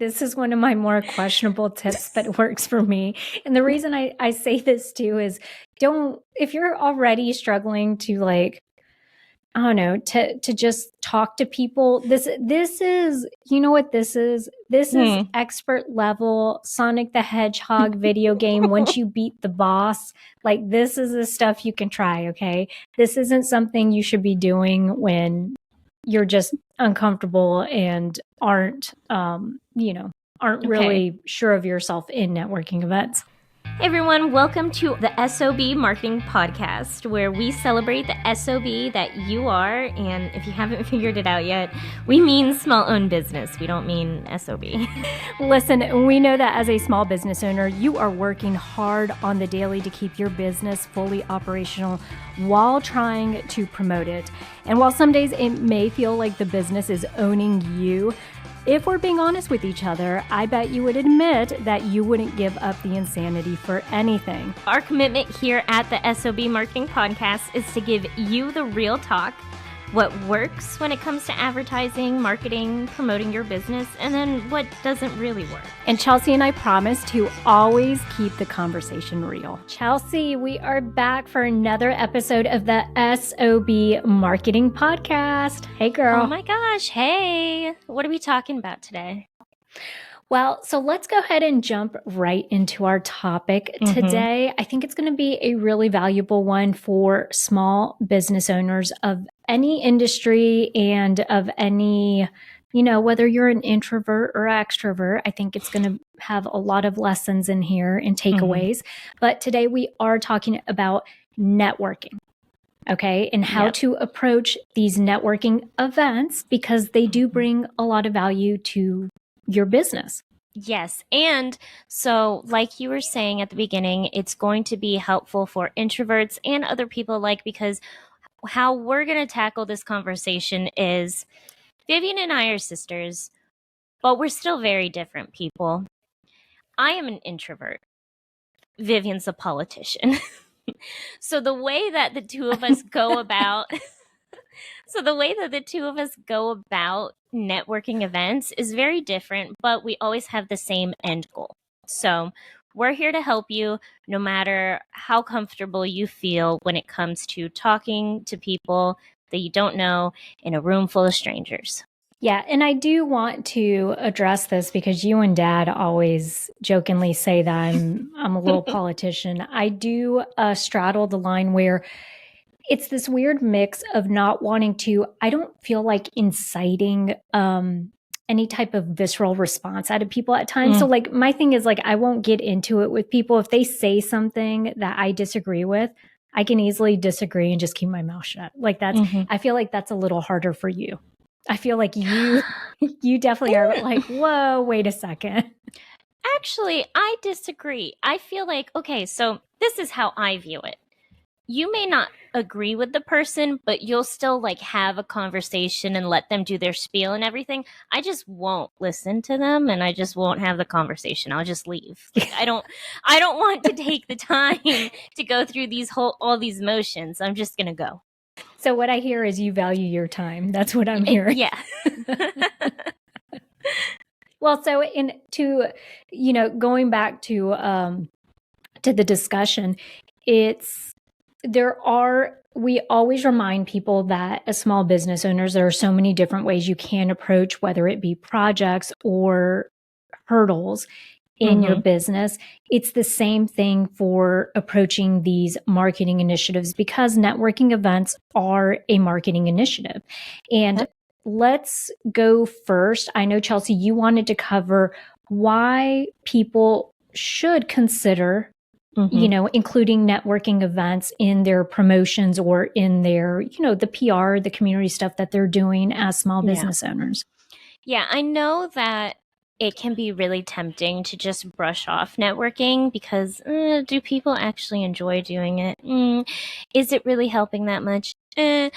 this is one of my more questionable tips, but it works for me. And the reason I say this too is if you're already struggling to like, I don't know, to just talk to people. This is, you know what this is? This is expert level Sonic the Hedgehog video game. Once you beat the boss, like this is the stuff you can try. Okay. This isn't something you should be doing when you're just uncomfortable and aren't really sure of yourself in networking events. Hey everyone, welcome to the S.O.B Marketing Podcast, where we celebrate the S.O.B that you are, and if you haven't figured it out yet, we mean small-owned business. We don't mean S.O.B. Listen, we know that as a small business owner, you are working hard on the daily to keep your business fully operational while trying to promote it. And while some days it may feel like the business is owning you, if we're being honest with each other, I bet you would admit that you wouldn't give up the insanity for anything. Our commitment here at the S.O.B Marketing Podcast is to give you the real talk, what works when it comes to advertising, marketing, promoting your business, and then what doesn't really work. And Chelsea and I promise to always keep the conversation real. Chelsea, we are back for another episode of the S.O.B Marketing Podcast. Hey, girl. Oh my gosh. Hey. What are we talking about today? Well, so let's go ahead and jump right into our topic today. I think it's going to be a really valuable one for small business owners of any industry and of any, whether you're an introvert or extrovert. I think it's going to have a lot of lessons in here and takeaways. But today we are talking about networking. Okay. And how to approach these networking events because they do bring a lot of value to your business. Yes. And so like you were saying at the beginning, it's going to be helpful for introverts and other people because how we're going to tackle this conversation is Vivian and I are sisters, but we're still very different people. I am an introvert. Vivian's a politician. So the way that the two of us go about networking events is very different, but we always have the same end goal. So we're here to help you no matter how comfortable you feel when it comes to talking to people that you don't know in a room full of strangers. Yeah, and I do want to address this because you and Dad always jokingly say that I'm a little politician. I do straddle the line where it's this weird mix of not wanting to, I don't feel like inciting any type of visceral response out of people at times. So like my thing is like, I won't get into it with people. If they say something that I disagree with, I can easily disagree and just keep my mouth shut. Like that's, I feel like that's a little harder for you. I feel like you definitely are like, whoa, wait a second. Actually, I disagree. I feel like, okay, so this is how I view it. You may not agree with the person, but you'll still have a conversation and let them do their spiel and everything. I just won't listen to them and I just won't have the conversation. I'll just leave. I don't want to take the time to go through all these motions. I'm just going to go. So what I hear is you value your time. That's what I'm hearing. Yeah. Well, so going back to the discussion, we always remind people that as small business owners, there are so many different ways you can approach, whether it be projects or hurdles in your business. It's the same thing for approaching these marketing initiatives because networking events are a marketing initiative. And let's go first. I know, Chelsea, you wanted to cover why people should consider including networking events in their promotions or in their, the PR, the community stuff that they're doing as small business owners. Yeah, I know that it can be really tempting to just brush off networking because do people actually enjoy doing it? Is it really helping that much? It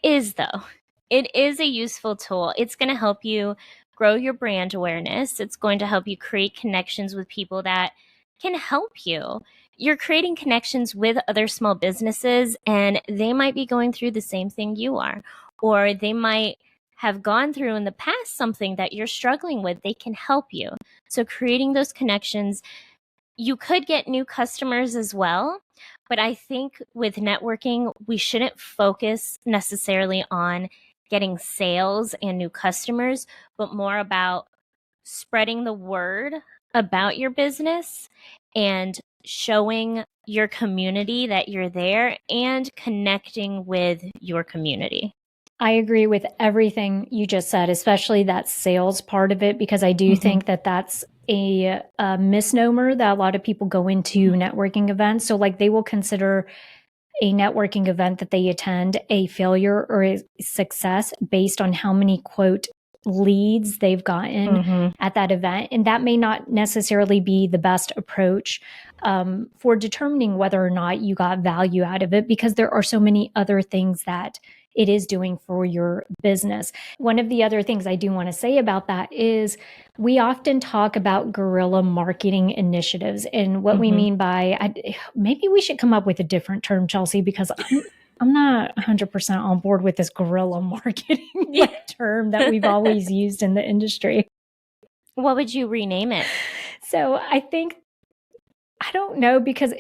is, though. It is a useful tool. It's going to help you grow your brand awareness. It's going to help you create connections with people that can help you. You're creating connections with other small businesses and they might be going through the same thing you are, or they might have gone through in the past something that you're struggling with, they can help you. So creating those connections, you could get new customers as well. But I think with networking, we shouldn't focus necessarily on getting sales and new customers, but more about spreading the word about your business and showing your community that you're there and connecting with your community. I agree with everything you just said, especially that sales part of it, because I do think that that's a misnomer that a lot of people go into networking events. So like they will consider a networking event that they attend a failure or a success based on how many quote leads they've gotten at that event. And that may not necessarily be the best approach for determining whether or not you got value out of it, because there are so many other things that it is doing for your business. One of the other things I do want to say about that is we often talk about guerrilla marketing initiatives. And what we mean by, maybe we should come up with a different term, Chelsea, because I'm not 100% on board with this guerrilla marketing term that we've always used in the industry. What would you rename it? So I don't know, because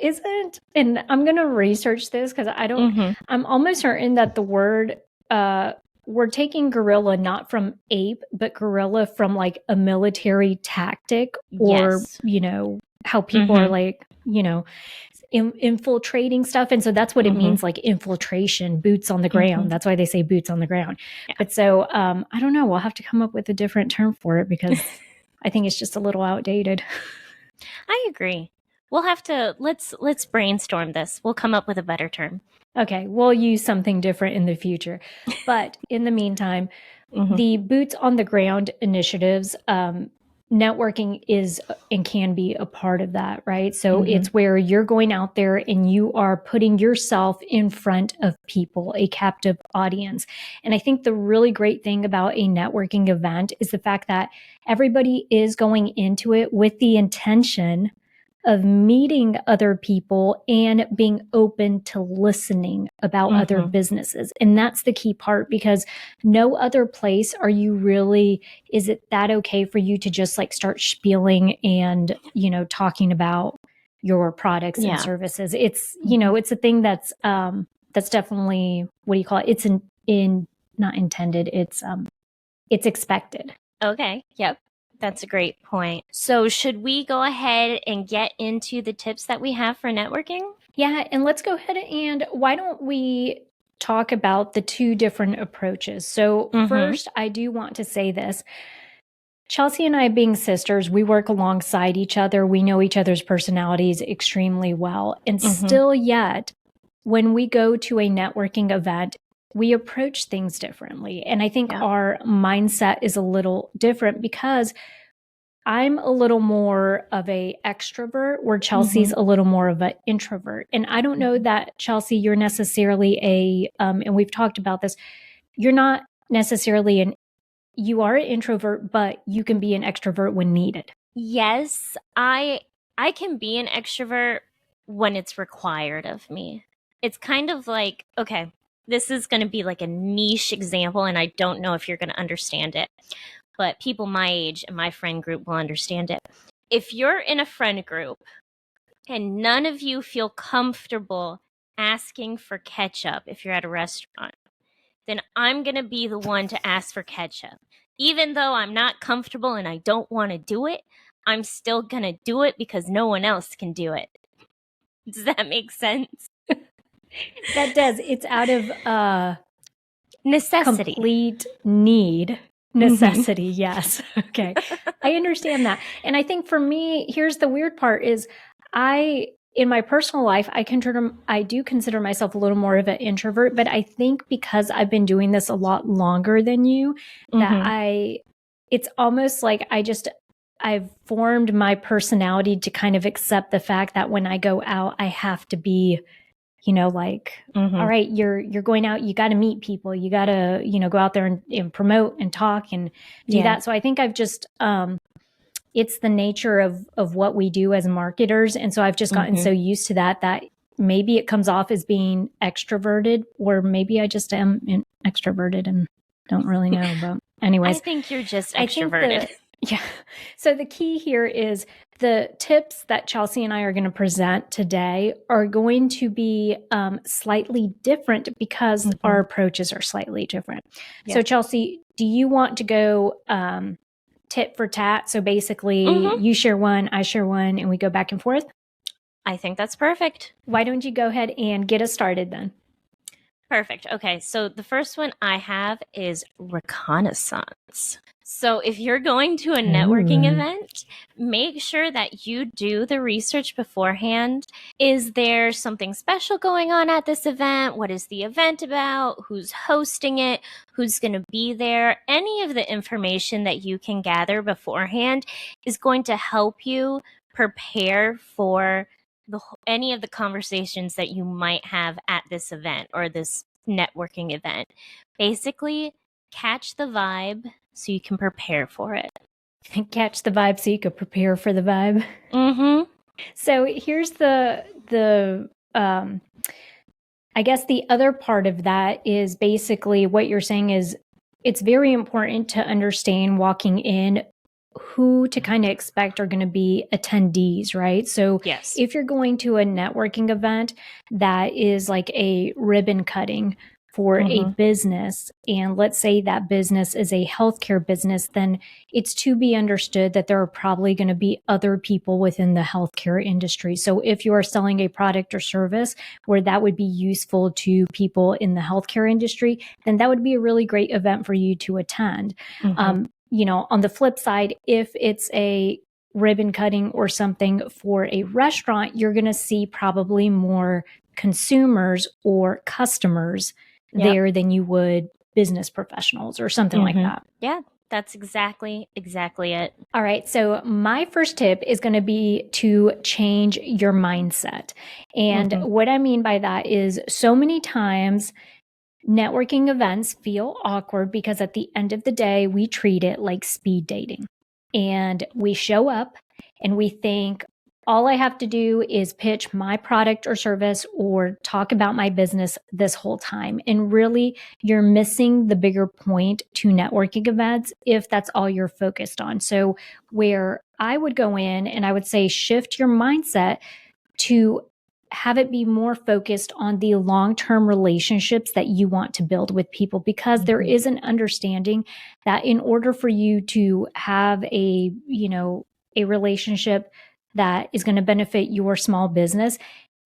and I'm going to research this because I'm almost certain that the word, we're taking guerrilla not from ape, but guerrilla from like a military tactic or, how people are like, infiltrating stuff. And so that's what it means, like infiltration, boots on the ground. That's why they say boots on the ground. Yeah. But so I don't know. We'll have to come up with a different term for it because I think it's just a little outdated. I agree. We'll have to, let's brainstorm this. We'll come up with a better term. Okay, we'll use something different in the future. But in the meantime, the boots on the ground initiatives, networking is and can be a part of that, right? So it's where you're going out there and you are putting yourself in front of people, a captive audience. And I think the really great thing about a networking event is the fact that everybody is going into it with the intention of meeting other people and being open to listening about other businesses. And that's the key part, because no other place is it that okay for you to just like start spieling and, talking about your products and services. It's, it's a thing that's definitely, what do you call it? It's not intended. It's expected. Okay. Yep. That's a great point. So should we go ahead and get into the tips that we have for networking? Yeah, and let's go ahead and why don't we talk about the two different approaches? So first, I do want to say this. Chelsea and I, being sisters, we work alongside each other. We know each other's personalities extremely well. And still yet, when we go to a networking event, we approach things differently. And I think our mindset is a little different because I'm a little more of a extrovert where Chelsea's a little more of an introvert. And I don't know that, Chelsea, you're necessarily and we've talked about this, you're not necessarily you are an introvert, but you can be an extrovert when needed. Yes, I can be an extrovert when it's required of me. It's kind of like, okay, this is going to be like a niche example, and I don't know if you're going to understand it, but people my age and my friend group will understand it. If you're in a friend group and none of you feel comfortable asking for ketchup if you're at a restaurant, then I'm going to be the one to ask for ketchup. Even though I'm not comfortable and I don't want to do it, I'm still going to do it because no one else can do it. Does that make sense? That does. It's out of necessity. Complete need. Necessity, yes. Okay. I understand that. And I think for me, here's the weird part is in my personal life, I do consider myself a little more of an introvert, but I think because I've been doing this a lot longer than you, that it's almost like I've formed my personality to kind of accept the fact that when I go out, I have to be, all right, you're going out, you got to meet people, you got to, go out there and promote and talk and do that. So I think I've just, it's the nature of what we do as marketers. And so I've just gotten so used to that maybe it comes off as being extroverted, or maybe I just am extroverted and don't really know, but I anyways. think you're just I think extroverted. yeah. So the key here is the tips that Chelsea and I are going to present today are going to be slightly different because our approaches are slightly different. Yeah. So Chelsea, do you want to go tit for tat? So basically you share one, I share one, and we go back and forth? I think that's perfect. Why don't you go ahead and get us started then? Perfect. Okay, so the first one I have is reconnaissance. So if you're going to a networking event, make sure that you do the research beforehand. Is there something special going on at this event? What is the event about? Who's hosting it? Who's going to be there? Any of the information that you can gather beforehand is going to help you prepare for any of the conversations that you might have at this event or this networking event. Basically, catch the vibe so you can prepare for it. Catch the vibe so you could prepare for the vibe. So here's I guess the other part of that is basically what you're saying is it's very important to understand walking in who to kind of expect are going to be attendees, right? So yes, if you're going to a networking event that is like a ribbon cutting for a business, and let's say that business is a healthcare business, then it's to be understood that there are probably going to be other people within the healthcare industry. So if you are selling a product or service where that would be useful to people in the healthcare industry, then that would be a really great event for you to attend. You know, on the flip side, if it's a ribbon cutting or something for a restaurant, you're going to see probably more consumers or customers there than you would business professionals or something like that. Yeah, that's exactly it. All right. So my first tip is going to be to change your mindset. And what I mean by that is so many times networking events feel awkward because at the end of the day, we treat it like speed dating. And we show up and we think, all I have to do is pitch my product or service or talk about my business this whole time. And really, you're missing the bigger point to networking events if that's all you're focused on. So where I would go in and I would say shift your mindset to have it be more focused on the long-term relationships that you want to build with people, because there is an understanding that in order for you to have a relationship that is going to benefit your small business,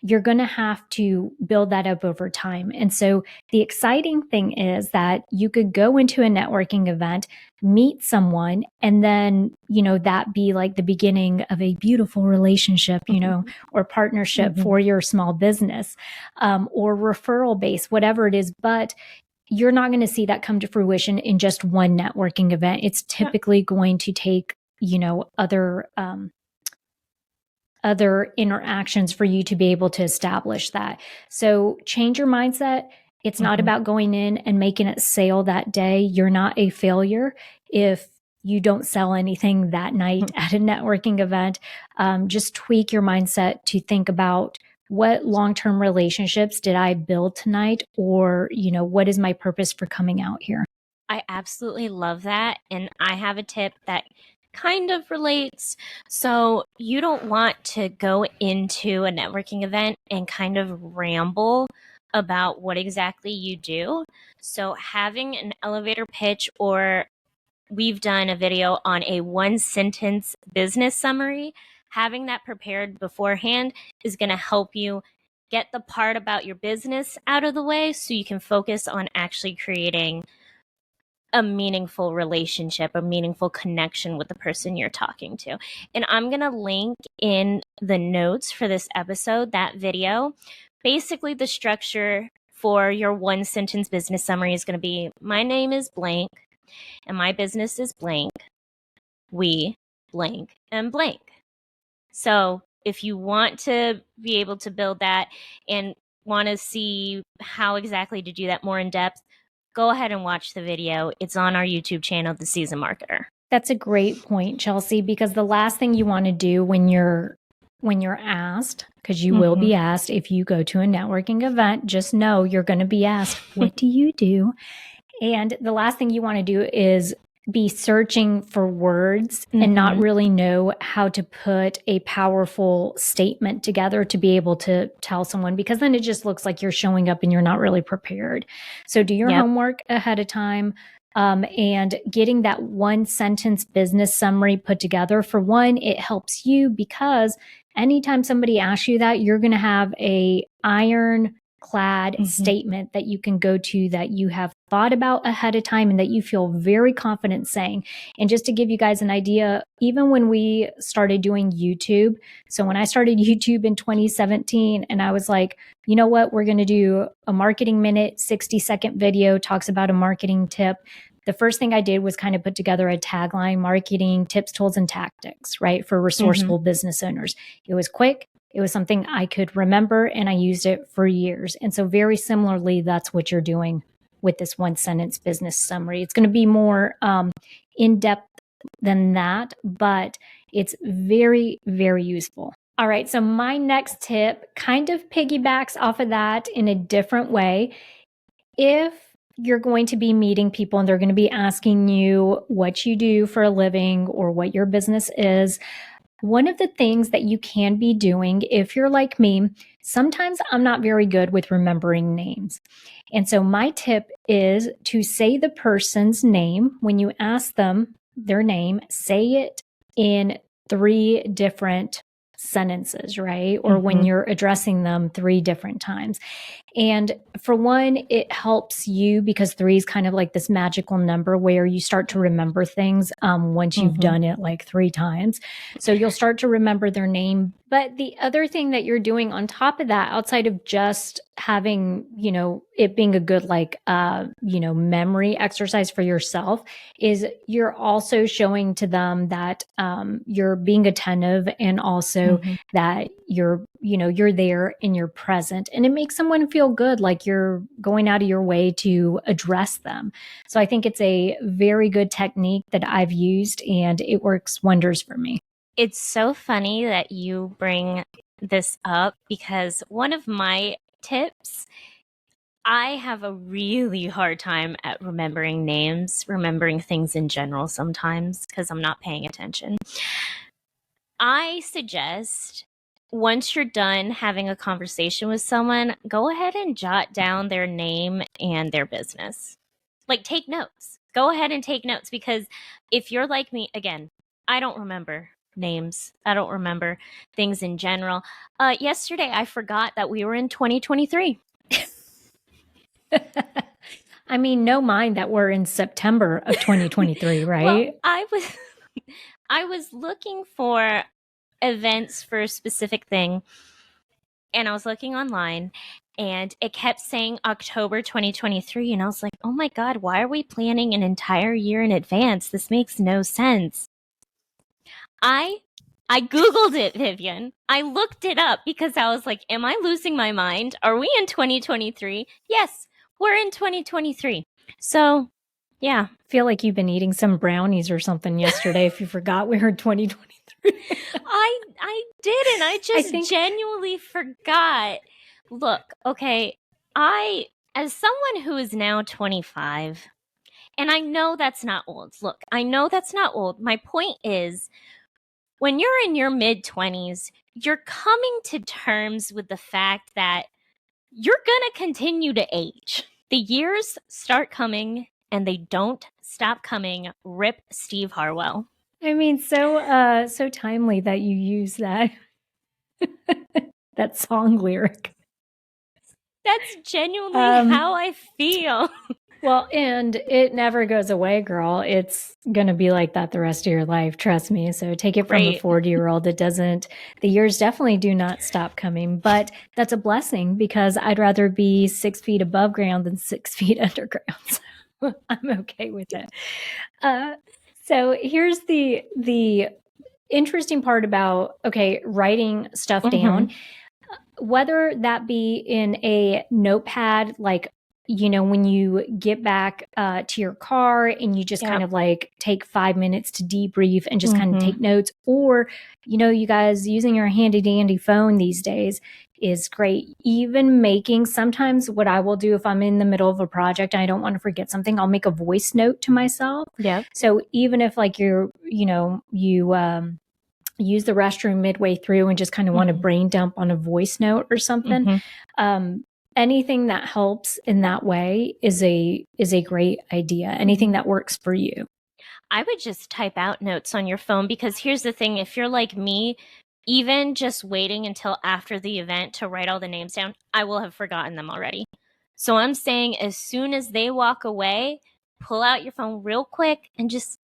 you're going to have to build that up over time. And so the exciting thing is that you could go into a networking event, meet someone, and then, that be like the beginning of a beautiful relationship, or partnership for your small business, or referral base, whatever it is. But you're not going to see that come to fruition in just one networking event. It's typically going to take, other interactions for you to be able to establish that. So change your mindset. It's not about going in and making it sale that day. You're not a failure if you don't sell anything that night at a networking event. Just tweak your mindset to think about what long-term relationships did I build tonight, or, what is my purpose for coming out here? I absolutely love that. And I have a tip that kind of relates. So you don't want to go into a networking event and kind of ramble about what exactly you do. So having an elevator pitch, or we've done a video on a 1-sentence business summary, having that prepared beforehand is going to help you get the part about your business out of the way so you can focus on actually creating a meaningful relationship, a meaningful connection with the person you're talking to. And I'm going to link in the notes for this episode, that video. Basically, the structure for your 1-sentence business summary is going to be, my name is blank and my business is blank. We blank and blank. So if you want to be able to build that and want to see how exactly to do that more in depth, go ahead and watch the video. It's on our YouTube channel, The Seasoned Marketer. That's a great point, Chelsea, because the last thing you want to do when you're asked, because you will be asked if you go to a networking event, just know you're going to be asked, what do you do? And the last thing you want to do is be searching for words and not really know how to put a powerful statement together to be able to tell someone, because then it just looks like you're showing up and you're not really prepared. So do your homework ahead of time. And getting that one sentence business summary put together, for one, it helps you because anytime somebody asks you that, you're going to have a ironclad statement that you can go to, that you have thought about ahead of time and that you feel very confident saying. And just to give you guys an idea, even when we started doing YouTube, so when I started YouTube in 2017 and I was like, you know what, we're going to do a marketing minute, 60-second video, talks about a marketing tip. The first thing I did was kind of put together a tagline: marketing tips, tools, and tactics, right, for resourceful business owners. It was quick. It was something I could remember, and I used it for years. And so very similarly, that's what you're doing with this one sentence business summary. It's going to be more in-depth than that, but it's very, very useful. All right, so my next tip kind of piggybacks off of that in a different way. If you're going to be meeting people and they're going to be asking you what you do for a living or what your business is, one of the things that you can be doing, if you're like me, sometimes I'm not very good with remembering names. And so my tip is to say the person's name. When you ask them their name, say it in 3 different sentences, right? Or when you're addressing them 3 different times. And for one, it helps you because 3 is kind of like this magical number where you start to remember things once you've done it like 3 times. So you'll start to remember their name. But the other thing that you're doing on top of that, outside of just having, it being a good memory exercise for yourself, is you're also showing to them that you're being attentive and also that you're there and you're present, and it makes someone feel good, like you're going out of your way to address them. So I think it's a very good technique that I've used and it works wonders for me. It's so funny that you bring this up because one of my tips, I have a really hard time at remembering names, remembering things in general sometimes because I'm not paying attention. I suggest once you're done having a conversation with someone, go ahead and jot down their name and their business. Like, take notes. Go ahead and take notes, because if you're like me, again, I don't remember names. I don't remember things in general. Yesterday, I forgot that we were in 2023. I mean, no mind that we're in September of 2023, right? Well, I was looking for events for a specific thing, and I was looking online, and it kept saying October 2023, and I was like, oh my God, why are we planning an entire year in advance? This makes no sense. I Googled it, Vivian. I looked it up because I was like, am I losing my mind? Are we in 2023? Yes, we're in 2023. So, yeah. I feel like you've been eating some brownies or something yesterday if you forgot we were in 2023. I didn't. I just genuinely forgot. Look, okay, as someone who is now 25, and I know that's not old. Look, I know that's not old. My point is, when you're in your mid-20s, you're coming to terms with the fact that you're going to continue to age. The years start coming, and they don't stop coming. Rip Steve Harwell. I mean, so timely that you use that that song lyric. That's genuinely how I feel. Well, and it never goes away, girl. It's going to be like that the rest of your life. Trust me. So take it from a 40-year-old that doesn't, the years definitely do not stop coming, but that's a blessing because I'd rather be 6 feet above ground than 6 feet underground. So I'm okay with it. So here's the interesting part about, writing stuff down, whether that be in a notepad, like when you get back to your car and you just kind of like take 5 minutes to debrief and just kind of take notes, or, you guys using your handy dandy phone these days is great. Even sometimes what I will do if I'm in the middle of a project and I don't want to forget something, I'll make a voice note to myself. Yeah. So even if like you use the restroom midway through and just kind of want to brain dump on a voice note or something, anything that helps in that way is a great idea. Anything that works for you. I would just type out notes on your phone, because here's the thing. If you're like me, even just waiting until after the event to write all the names down, I will have forgotten them already. So I'm saying as soon as they walk away, pull out your phone real quick and just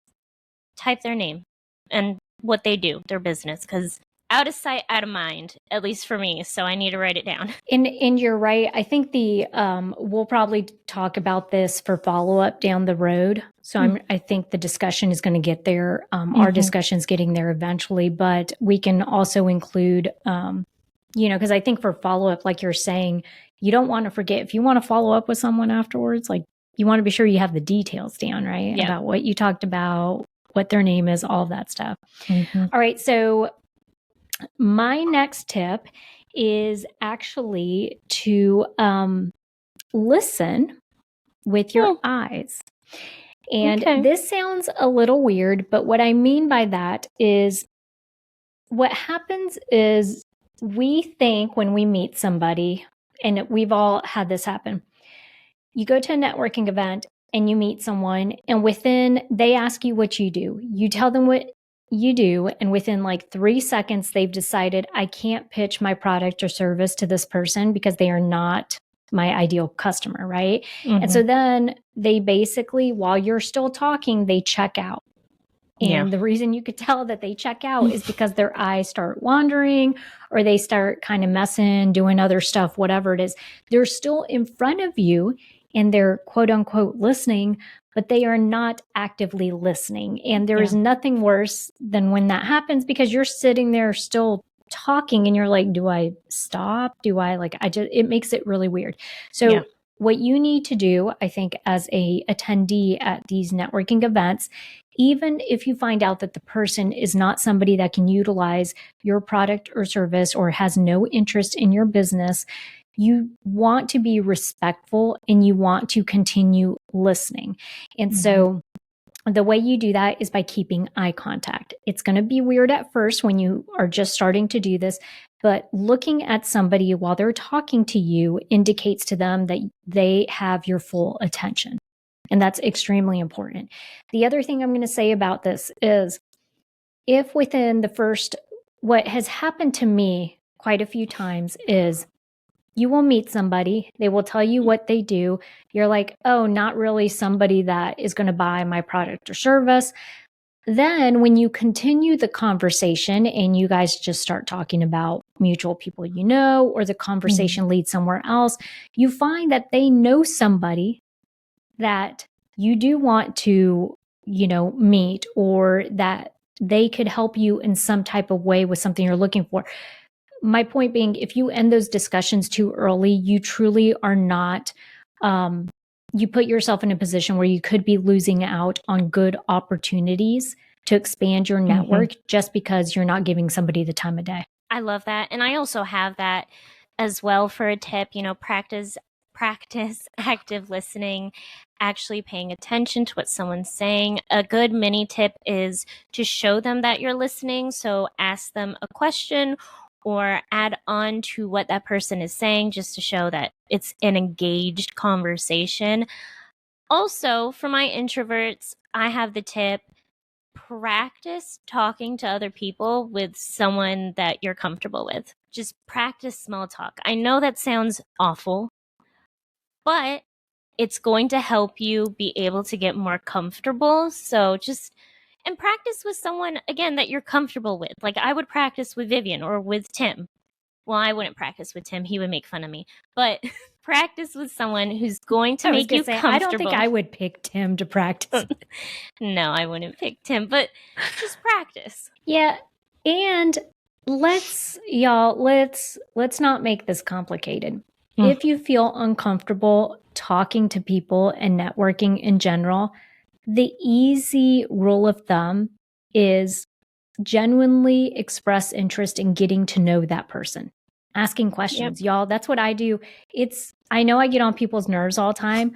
type their name and what they do, their business, because out of sight, out of mind, at least for me. So I need to write it down. And you're right. I think we'll probably talk about this for follow-up down the road. So I think the discussion is going to get there. Our discussion's getting there eventually, but we can also include, because I think for follow-up, like you're saying, you don't want to forget. If you want to follow up with someone afterwards, like you want to be sure you have the details down, right? Yeah. About what you talked about, what their name is, all of that stuff. All right. So my next tip is actually to listen with your eyes. And this sounds a little weird, but what I mean by that is what happens is we think when we meet somebody, and we've all had this happen, you go to a networking event and you meet someone, and they ask you what you do. You tell them what you do, and within like 3 seconds, they've decided, I can't pitch my product or service to this person because they are not my ideal customer, right? And so then they basically, while you're still talking, they check out. And the reason you could tell that they check out is because their eyes start wandering, or they start kind of messing, doing other stuff, whatever it is. They're still in front of you and they're quote unquote listening, but they are not actively listening. And there is nothing worse than when that happens, because you're sitting there still talking and you're like, do I stop? It makes it really weird. So what you need to do, I think, as a attendee at these networking events, even if you find out that the person is not somebody that can utilize your product or service or has no interest in your business, you want to be respectful and you want to continue listening. And so the way you do that is by keeping eye contact. It's going to be weird at first when you are just starting to do this, but looking at somebody while they're talking to you indicates to them that they have your full attention. And that's extremely important. The other thing I'm going to say about this is, if within what has happened to me quite a few times is, you will meet somebody, they will tell you what they do. You're like, oh, not really somebody that is going to buy my product or service. Then when you continue the conversation and you guys just start talking about mutual people or the conversation leads somewhere else, you find that they know somebody that you do want to, meet, or that they could help you in some type of way with something you're looking for. My point being, if you end those discussions too early, you truly are not, you put yourself in a position where you could be losing out on good opportunities to expand your network just because you're not giving somebody the time of day. I love that. And I also have that as well for a tip, practice active listening, actually paying attention to what someone's saying. A good mini tip is to show them that you're listening. So ask them a question or add on to what that person is saying, just to show that it's an engaged conversation. Also, for my introverts, I have the tip: practice talking to other people with someone that you're comfortable with. Just practice small talk. I know that sounds awful, but it's going to help you be able to get more comfortable. So and practice with someone, again, that you're comfortable with. Like, I would practice with Vivian or with Tim. Well, I wouldn't practice with Tim. He would make fun of me. But practice with someone who's going to make you comfortable. I don't think I would pick Tim to practice. No, I wouldn't pick Tim, but just practice. Yeah. And let's not make this complicated. If you feel uncomfortable talking to people and networking in general, the easy rule of thumb is genuinely express interest in getting to know that person. Asking questions. Y'all, that's what I do. I know I get on people's nerves all the time.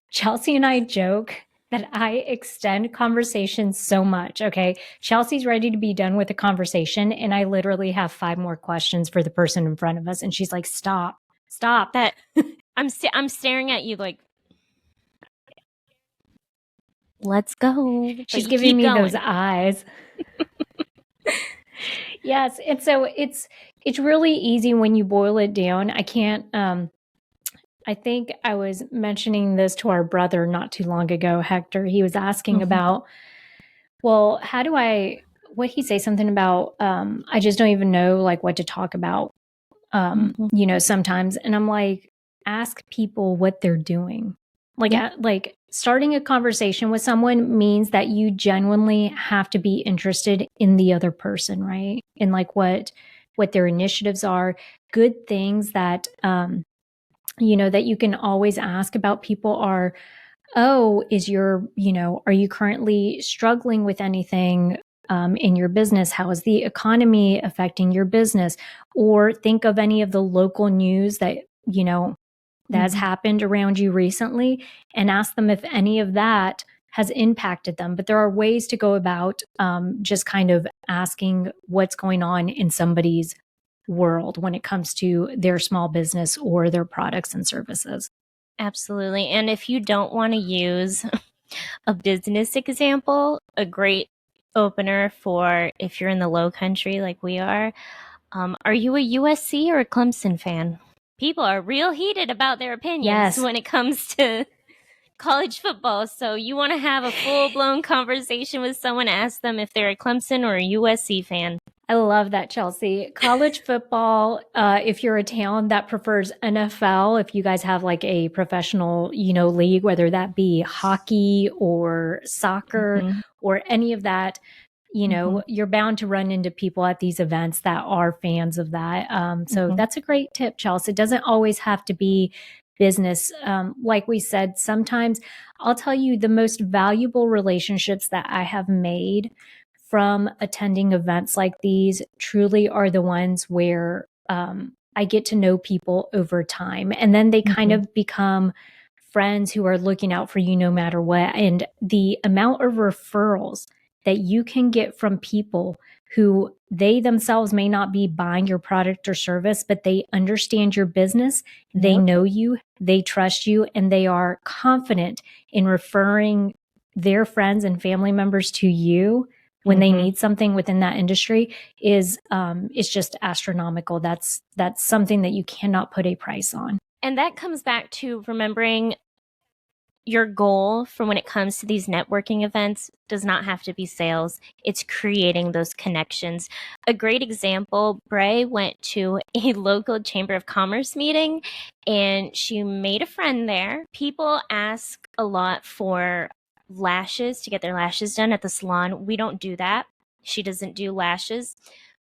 Chelsea and I joke that I extend conversations so much. Okay. Chelsea's ready to be done with the conversation, and I literally have 5 more questions for the person in front of us. And she's like, stop. That I'm staring at you like, let's go. She's giving me those eyes. Yes. And so it's really easy when you boil it down. I think I was mentioning this to our brother not too long ago, Hector. He was asking about, well, what he say something about, I just don't even know like what to talk about, sometimes. And I'm like, ask people what they're doing. Like starting a conversation with someone means that you genuinely have to be interested in the other person, right? And like what their initiatives are, good things that, that you can always ask about people are, are you currently struggling with anything in your business? How is the economy affecting your business? Or think of any of the local news that, that has happened around you recently, and ask them if any of that has impacted them. But there are ways to go about just kind of asking what's going on in somebody's world when it comes to their small business or their products and services. Absolutely. And if you don't want to use a business example, a great opener for if you're in the low country like we are you a USC or a Clemson fan? People are real heated about their opinions when it comes to college football. So you want to have a full-blown conversation with someone, ask them if they're a Clemson or a USC fan. I love that, Chelsea. College football, if you're a town that prefers NFL, if you guys have like a professional, league, whether that be hockey or soccer or any of that, you're bound to run into people at these events that are fans of that. So that's a great tip, Chelsea. It doesn't always have to be business. Like we said, sometimes I'll tell you the most valuable relationships that I have made from attending events like these truly are the ones where I get to know people over time. And then they kind of become friends who are looking out for you no matter what. And the amount of referrals that you can get from people who they themselves may not be buying your product or service, but they understand your business, they know you, they trust you, and they are confident in referring their friends and family members to you when they need something within that industry is just astronomical. That's something that you cannot put a price on. And that comes back to remembering your goal for when it comes to these networking events does not have to be sales. It's creating those connections. A great example, Bray went to a local Chamber of Commerce meeting and she made a friend there. People ask a lot for lashes to get their lashes done at the salon. We don't do that. She doesn't do lashes.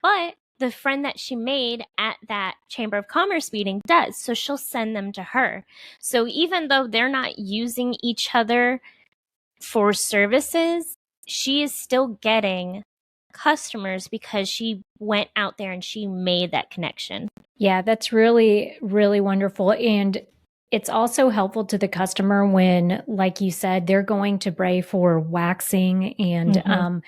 But the friend that she made at that Chamber of Commerce meeting does. So she'll send them to her. So even though they're not using each other for services, she is still getting customers because she went out there and she made that connection. Yeah, that's really, really wonderful. And it's also helpful to the customer when, like you said, they're going to Bray for waxing and,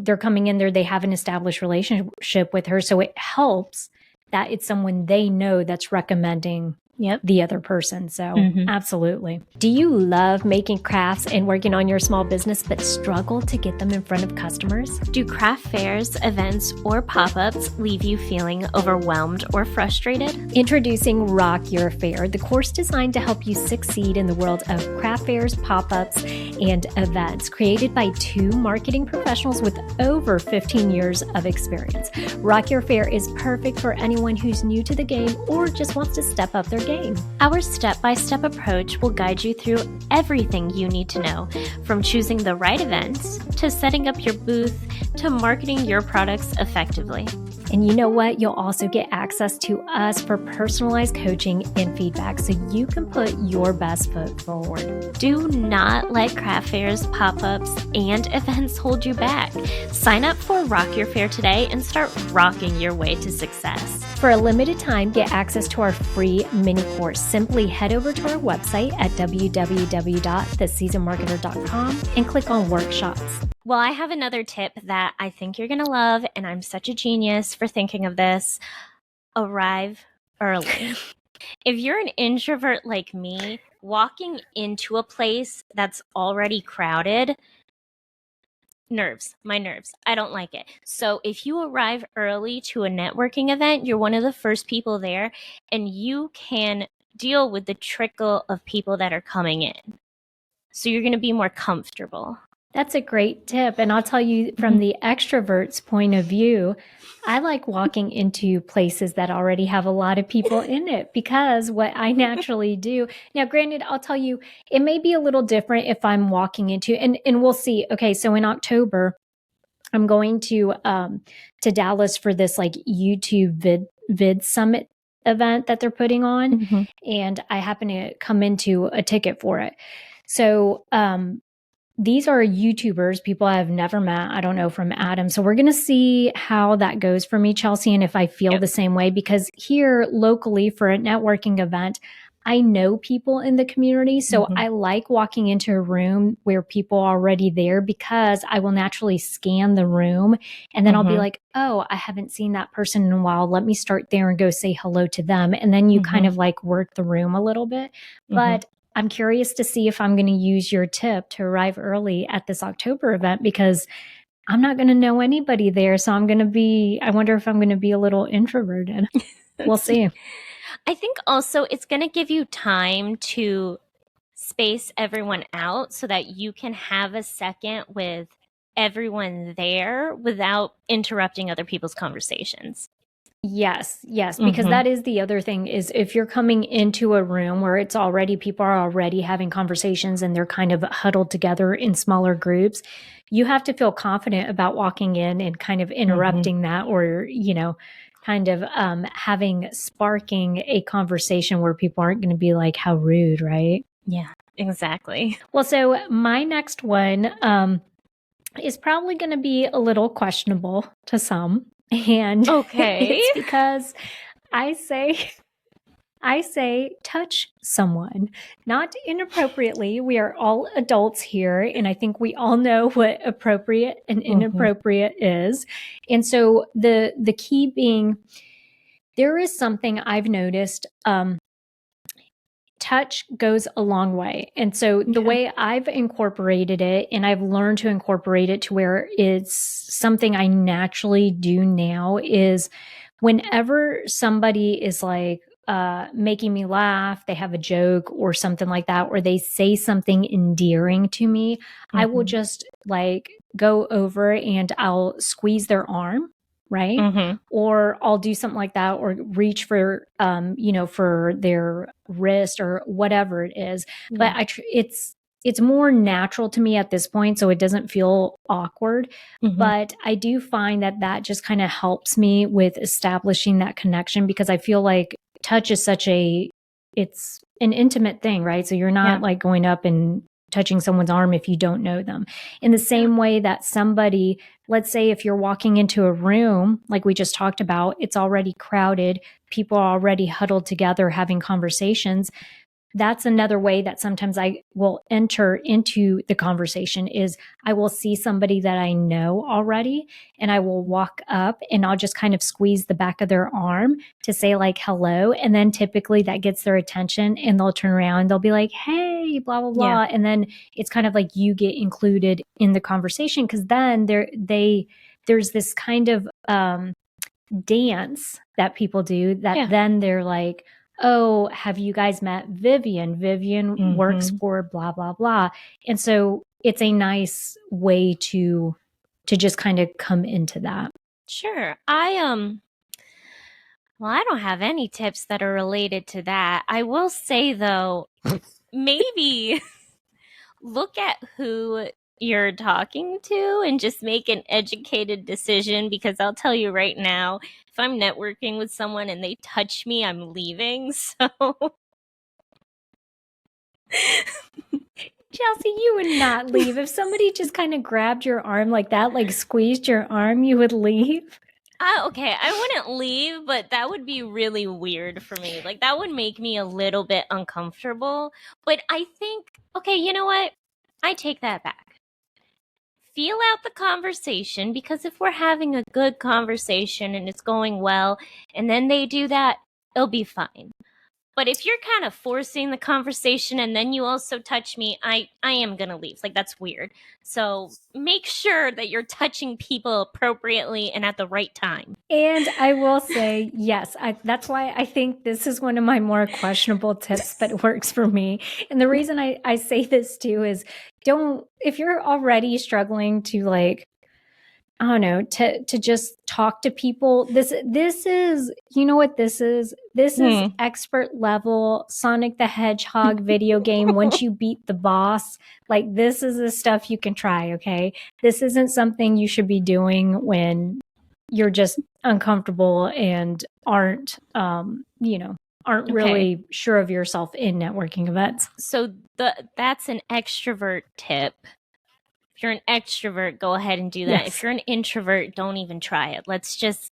they're coming in there, they have an established relationship with her. So it helps that it's someone they know that's recommending the other person. So absolutely. Do you love making crafts and working on your small business, but struggle to get them in front of customers? Do craft fairs, events, or pop-ups leave you feeling overwhelmed or frustrated? Introducing Rock Your Fair, the course designed to help you succeed in the world of craft fairs, pop-ups, and events, created by 2 marketing professionals with over 15 years of experience. Rock Your Fair is perfect for anyone who's new to the game or just wants to step up their game. Our step-by-step approach will guide you through everything you need to know, from choosing the right events to setting up your booth to marketing your products effectively. And you know what? You'll also get access to us for personalized coaching and feedback so you can put your best foot forward. Do not let craft fairs, pop-ups, and events hold you back. Sign up for Rock Your Fair today and start rocking your way to success. For a limited time, get access to our free mini course. Simply head over to our website at www.theseasonmarketer.com and click on workshops. Well, I have another tip that I think you're going to love, and I'm such a genius for thinking of this. Arrive early. If you're an introvert like me, walking into a place that's already crowded, my nerves. I don't like it. So if you arrive early to a networking event, you're one of the first people there, and you can deal with the trickle of people that are coming in. So you're going to be more comfortable. That's a great tip. And I'll tell you from the extrovert's point of view, I like walking into places that already have a lot of people in it because what I naturally do. Now, granted, I'll tell you, it may be a little different if I'm walking into, and we'll see. Okay, so in October, I'm going to Dallas for this like YouTube vid summit event that they're putting on. And I happen to come into a ticket for it. So, these are YouTubers, people I've never met. I don't know from Adam. So we're going to see how that goes for me, Chelsea, and if I feel the same way. Because here locally for a networking event, I know people in the community. So I like walking into a room where people are already there because I will naturally scan the room. And then I'll be like, oh, I haven't seen that person in a while. Let me start there and go say hello to them. And then you kind of like work the room a little bit. But I'm curious to see if I'm going to use your tip to arrive early at this October event because I'm not going to know anybody there. So I wonder if I'm going to be a little introverted. We'll see. I think also it's going to give you time to space everyone out so that you can have a second with everyone there without interrupting other people's conversations. Yes, because that is the other thing is if you're coming into a room where people are already having conversations and they're kind of huddled together in smaller groups, you have to feel confident about walking in and kind of interrupting that or, kind of sparking a conversation where people aren't going to be like, how rude, right? Yeah, exactly. Well, so my next one is probably going to be a little questionable to some. And it's because I say touch someone, not inappropriately. We are all adults here, and I think we all know what appropriate and inappropriate is. And so the key being, there is something I've noticed. Touch goes a long way. And so the way I've incorporated it, and I've learned to incorporate it to where it's something I naturally do now, is whenever somebody is like making me laugh, they have a joke or something like that, or they say something endearing to me, I will just like go over and I'll squeeze their arm. Right. Or I'll do something like that or reach for, for their wrist or whatever it is. But it's more natural to me at this point. So it doesn't feel awkward, but I do find that just kind of helps me with establishing that connection because I feel like touch is it's an intimate thing, right? So you're not like going up and touching someone's arm if you don't know them. In the same way that somebody, let's say if you're walking into a room, like we just talked about, it's already crowded, people are already huddled together having conversations. That's another way that sometimes I will enter into the conversation is I will see somebody that I know already and I will walk up and I'll just kind of squeeze the back of their arm to say like hello. And then typically that gets their attention and they'll turn around and they'll be like, hey, blah, blah, blah. And then it's kind of like you get included in the conversation because then there's this kind of dance that people do that then they're like, oh, have you guys met Vivian? Vivian works for blah, blah, blah. And so it's a nice way to just kind of come into that. Sure. Well, I don't have any tips that are related to that. I will say though, maybe look at who you're talking to and just make an educated decision, because I'll tell you right now, if I'm networking with someone and they touch me, I'm leaving. So Chelsea, you would not leave. If somebody just kind of grabbed your arm like that, like squeezed your arm, you would leave. okay, I wouldn't leave, but that would be really weird for me. Like, that would make me a little bit uncomfortable. But I think, okay, you know what? I take that back. Feel out the conversation, because if we're having a good conversation and it's going well, and then they do that, it'll be fine. But if you're kind of forcing the conversation and then you also touch me, I am going to leave. Like, that's weird. So make sure that you're touching people appropriately and at the right time. And I will say, yes, that's why I think this is one of my more questionable tips, but works for me. And the reason I say this too is if you're already struggling to like, I don't know, to just talk to people. This is, you know what this is? This is expert level Sonic the Hedgehog video game. Once you beat the boss, like this is the stuff you can try. Okay. This isn't something you should be doing when you're just uncomfortable and aren't really sure of yourself in networking events. So that's an extrovert tip. If you're an extrovert, go ahead and do that. Yes. If you're an introvert, don't even try it. Let's just,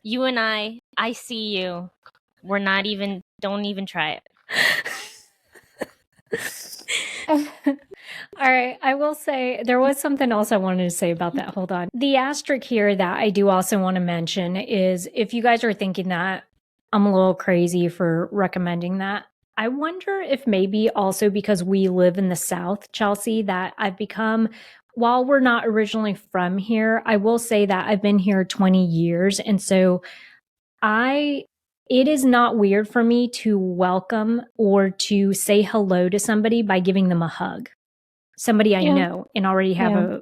you and I see you. Don't even try it. All right. I will say there was something else I wanted to say about that. Hold on. The asterisk here that I do also want to mention is if you guys are thinking that I'm a little crazy for recommending that, I wonder if maybe also because we live in the South, Chelsea, that I've become, while we're not originally from here, I will say that I've been here 20 years. And so it is not weird for me to welcome or to say hello to somebody by giving them a hug. Somebody I know and already have a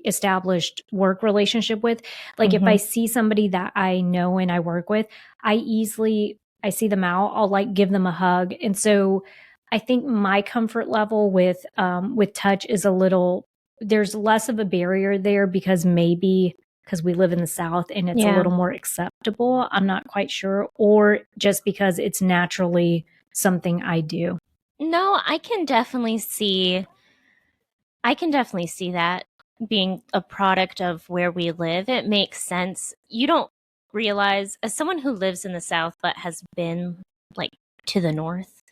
established work relationship with. Like if I see somebody that I know and I work with, I see them out, I'll like give them a hug. And so I think my comfort level with touch is there's less of a barrier there because maybe because we live in the South and it's a little more acceptable. I'm not quite sure. Or just because it's naturally something I do. No, I can definitely see that being a product of where we live. It makes sense. You don't realize, as someone who lives in the South but has been like to the North,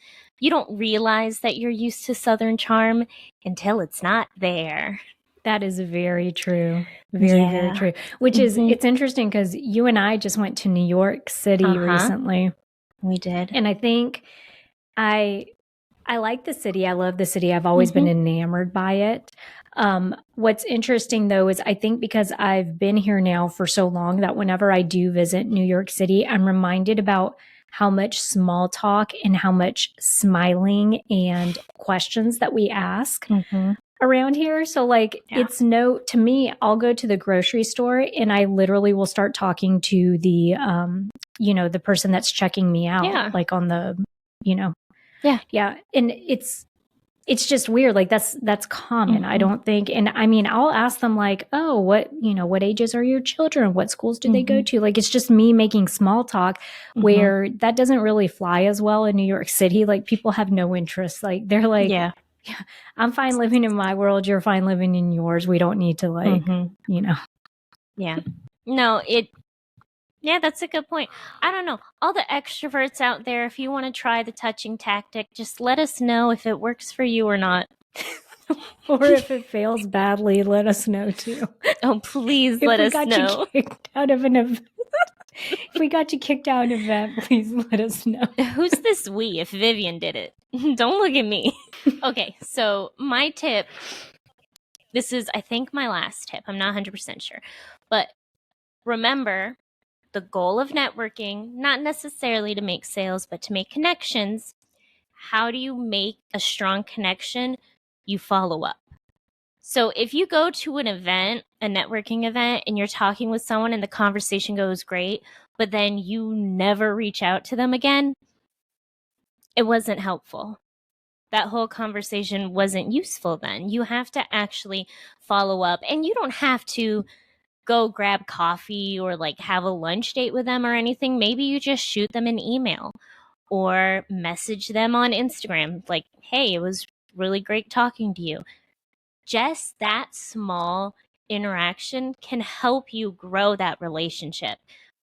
you don't realize that you're used to Southern charm until it's not there. That is very true. Very true. Which is, it's interesting because you and I just went to New York City recently. We did. And I think I like the city. I love the city. I've always been enamored by it. What's interesting though is I think because I've been here now for so long that whenever I do visit New York City, I'm reminded about how much small talk and how much smiling and questions that we ask around here. So like to me, I'll go to the grocery store and I literally will start talking to the, the person that's checking me out, like on the, Yeah. And it's just weird. Like that's common. I don't think, and I mean, I'll ask them like, oh, what ages are your children? What schools do they go to? Like, it's just me making small talk where that doesn't really fly as well in New York City. Like people have no interest. Like they're like, yeah, I'm fine living in my world. You're fine living in yours. We don't need to like, Yeah. No, yeah, that's a good point. I don't know. All the extroverts out there, if you want to try the touching tactic, just let us know if it works for you or not. Or if it fails badly, let us know too. Oh, please let us know. If we got you kicked out of an event, if we got you kicked out of an event, please let us know. Who's this we if Vivian did it? Don't look at me. Okay, so my tip, this is, I think, my last tip. I'm not 100% sure. But remember, the goal of networking, not necessarily to make sales, but to make connections. How do you make a strong connection? You follow up. So if you go to an event, a networking event, and you're talking with someone and the conversation goes great, but then you never reach out to them again, it wasn't helpful. that whole conversation wasn't useful then. You have to actually follow up, and you don't have to go grab coffee or like have a lunch date with them or anything. Maybe you just shoot them an email or message them on Instagram like, hey, it was really great talking to you. Just that small interaction can help you grow that relationship.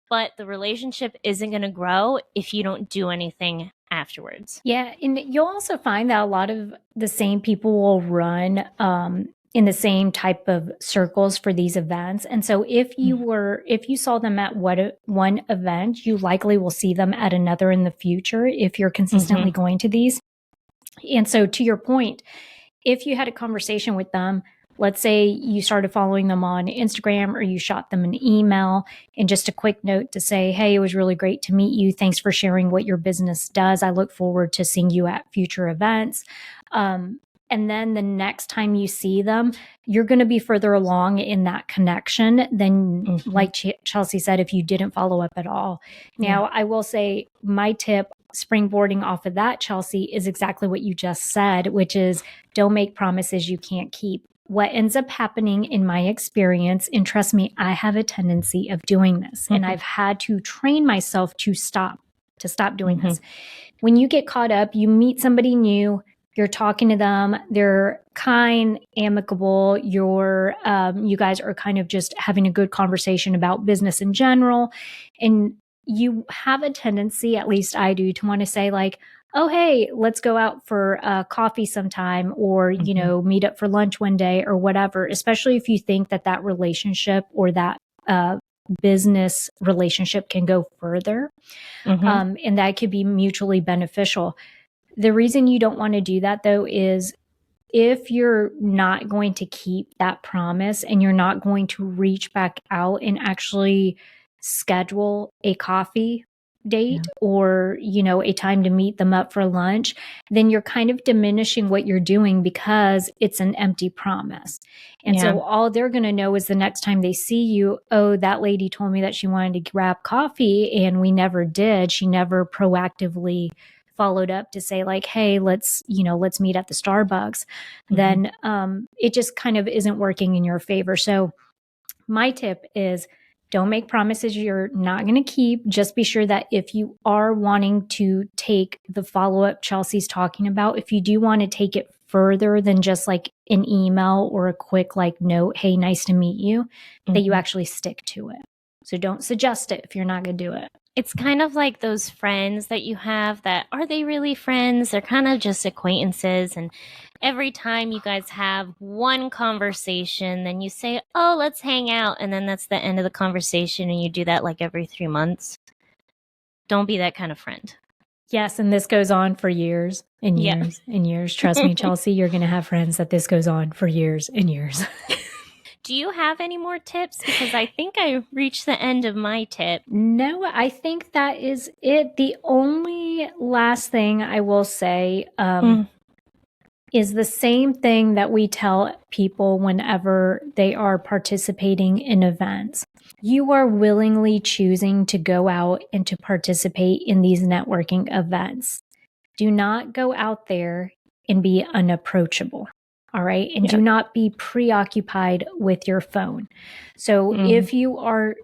But the relationship isn't going to grow if you don't do anything afterwards. Yeah, and you'll also find that a lot of the same people will run in the same type of circles for these events. And so if you saw them at one event, you likely will see them at another in the future if you're consistently going to these. And so to your point, if you had a conversation with them, let's say you started following them on Instagram or you shot them an email and just a quick note to say, hey, it was really great to meet you. Thanks for sharing what your business does. I look forward to seeing you at future events. And then the next time you see them, you're going to be further along in that connection than, like Chelsea said, if you didn't follow up at all. Now, I will say my tip, springboarding off of that, Chelsea, is exactly what you just said, which is don't make promises you can't keep. What ends up happening in my experience, and trust me, I have a tendency of doing this, and I've had to train myself to stop doing this. When you get caught up, you meet somebody new, you're talking to them, they're kind, amicable, you guys are kind of just having a good conversation about business in general, and you have a tendency, at least I do, to want to say like, oh, hey, let's go out for coffee sometime, or, meet up for lunch one day or whatever, especially if you think that relationship or that business relationship can go further. And that could be mutually beneficial. The reason you don't want to do that, though, is if you're not going to keep that promise and you're not going to reach back out and actually schedule a coffee date or, a time to meet them up for lunch, then you're kind of diminishing what you're doing because it's an empty promise. And so all they're going to know is the next time they see you, oh, that lady told me that she wanted to grab coffee and we never did. She never proactively followed up to say like, hey, let's meet at the Starbucks. Then it just kind of isn't working in your favor. So my tip is don't make promises you're not going to keep. Just be sure that if you are wanting to take the follow-up Chelsea's talking about, if you do want to take it further than just like an email or a quick like note, hey, nice to meet you, that you actually stick to it. So don't suggest it if you're not going to do it. It's kind of like those friends that you have that, are they really friends? They're kind of just acquaintances. And every time you guys have one conversation, then you say, oh, let's hang out. And then that's the end of the conversation. And you do that like every 3 months. Don't be that kind of friend. Yes. And this goes on for years and years and years. Trust me, Chelsea, you're going to have friends that this goes on for years and years. Do you have any more tips? Because I think I reached the end of my tip. No, I think that is it. The only last thing I will say is the same thing that we tell people whenever they are participating in events. You are willingly choosing to go out and to participate in these networking events. Do not go out there and be unapproachable. All right. And do not be preoccupied with your phone. So if you are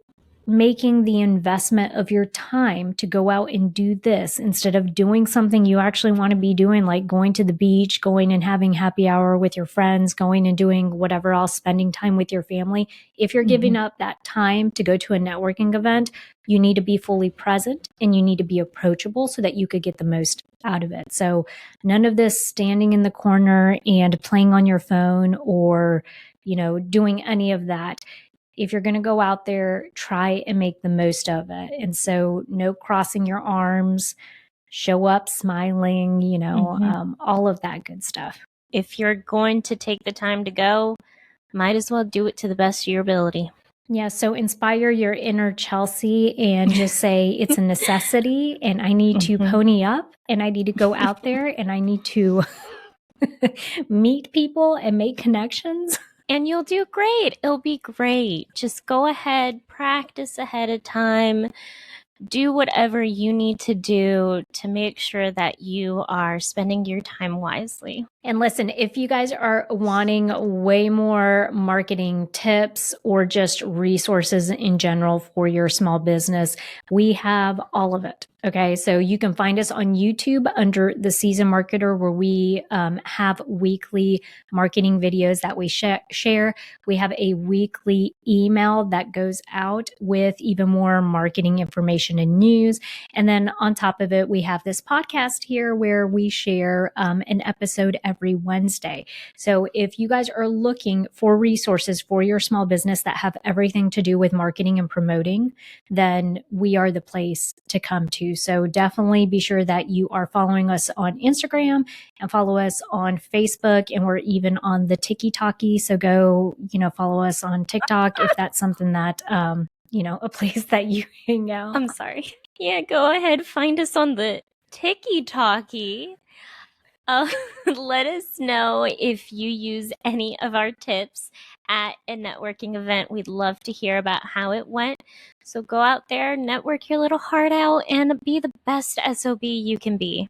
making the investment of your time to go out and do this instead of doing something you actually want to be doing, like going to the beach, going and having happy hour with your friends, going and doing whatever else, spending time with your family. If you're giving up that time to go to a networking event, you need to be fully present and you need to be approachable so that you could get the most out of it. So none of this standing in the corner and playing on your phone or, doing any of that. If you're going to go out there, try and make the most of it. And so no crossing your arms, show up smiling, all of that good stuff. If you're going to take the time to go, might as well do it to the best of your ability. Yeah. So inspire your inner Chelsea and just say it's a necessity and I need to pony up and I need to go out there and I need to meet people and make connections. And you'll do great. It'll be great. Just go ahead, practice ahead of time. do whatever you need to do to make sure that you are spending your time wisely. And listen, if you guys are wanting way more marketing tips or just resources in general for your small business, we have all of it. Okay. So you can find us on YouTube under The Seasoned Marketer, where we have weekly marketing videos that we share. We have a weekly email that goes out with even more marketing information and news. And then on top of it, we have this podcast here where we share an episode every Wednesday. So if you guys are looking for resources for your small business that have everything to do with marketing and promoting, then we are the place to come to. So definitely be sure that you are following us on Instagram and follow us on Facebook. And we're even on the 𝐑𝐄𝐋𝐀𝐓𝐄𝐃. So go, follow us on TikTok if that's something that, a place that you hang out. I'm sorry. Yeah, go ahead. Find us on the 𝐑𝐄𝐋𝐀𝐓𝐄𝐃. Let us know if you use any of our tips at a networking event. We'd love to hear about how it went. So go out there, network your little heart out, and be the best SOB you can be.